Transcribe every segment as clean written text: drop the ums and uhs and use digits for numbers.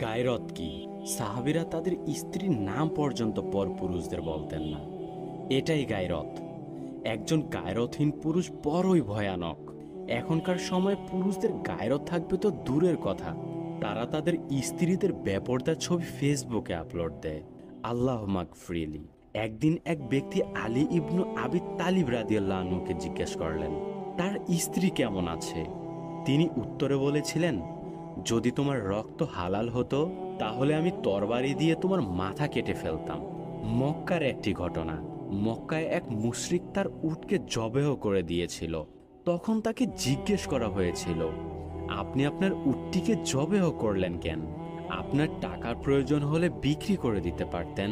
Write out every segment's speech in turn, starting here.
গায়রত কি? সাহাবীরা তাদের স্ত্রীর নাম পর্যন্ত পরপুরুষদের বলতেন না। এটাই গায়রত। একজন গায়রতহীন পুরুষ বড়ই ভয়ানক। এখনকার সময়ে পুরুষদের গায়রত থাকবে তো দূরের কথা, তারা তাদের স্ত্রীদের বেপরদা ছবি ফেসবুকে আপলোড দেয়। আল্লাহ মাগফিরলি। একদিন এক ব্যক্তি আলী ইবনু আবি তালিব রাদিয়াল্লাহু আনহুকে জিজ্ঞেস করলেন, তার স্ত্রী কেমন আছে? তিনি উত্তরে বলেছিলেন, যদি তোমার রক্ত হালাল হতো তাহলে আমি তরবারি দিয়ে তোমার মাথা কেটে ফেলতাম। মক্কার একটি ঘটনা। মক্কায় এক মুশরিক তার উটকে জবেহ করে দিয়েছিল। তখন তাকে জিজ্ঞেস করা হয়েছিল, আপনি আপনার উটটিকে জবেহ করলেন কেন? আপনার টাকার প্রয়োজন হলে বিক্রি করে দিতে পারতেন।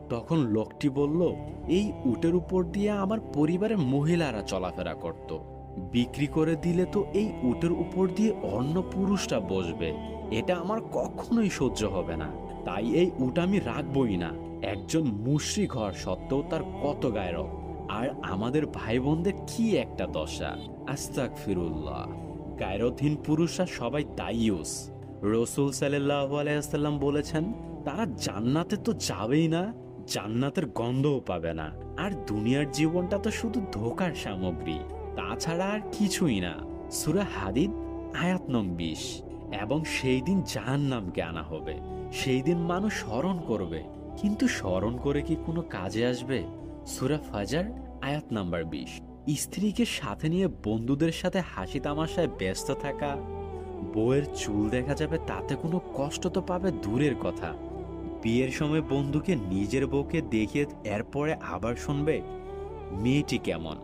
তখন লোকটি বলল, এই উটের উপর দিয়ে আমার পরিবারের মহিলারা চলাফেরা করত, বিক্রি করে দিলে তো এই উটের উপর দিয়ে অন্য পুরুষটা বসবে, এটা আমার কখনোই সহ্য হবে না, তাই এই উট আমি রাখবই না। একজন মুশরিক হওয়ার সত্ত্বেও তার কত গায়রত! আর আমাদের ভাই বোনদের কি একটা দশা! আস্তাগফিরুল্লাহ। গায়রতহীন পুরুষরা সবাই দাইয়ুস। রসূল সাল্লাল্লাহু আলাইহি ওয়াসাল্লাম বলেছেন, তারা জান্নাতে তো যাবেই না, জান্নাতের গন্ধও পাবে না। আর দুনিয়ার জীবনটা তো শুধু ধোঁকার সামগ্রী, তাছাড়া আর কিছুই না। সূরা হাদীদ আয়াত নং 20। এবং সেই দিন জাহান্নামকে আনা হবে। সেই দিন মানুষ স্মরণ করবে, কিন্তু স্মরণ করে কি কোনো কাজে আসবে? সূরা ফাজার আয়াত নাম্বার 20। স্ত্রীকে সাথে নিয়ে বন্ধুদের সাথে হাসি তামাশায় ব্যস্ত থাকা, বউয়ের চুল দেখা যাবে তাতে কোনো কষ্ট তো পাবে দূরের কথা, বিয়ের সময় বন্ধুকে নিজের বউকে দেখিয়ে এরপরে আবার শুনবে মেয়েটি কেমন,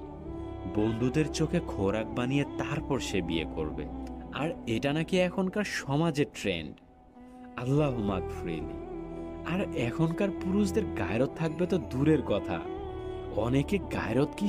বন্ধুদের চোখে খোরাক বানিয়ে তারপর সে বিয়ে করবে। আর এটা নাকি এখনকার সমাজের ট্রেন্ড। আল্লাহ মাগফিরলি। আর এখনকার পুরুষদের গায়রত থাকবে তো দূরের কথা, অনেকে গায়রত কি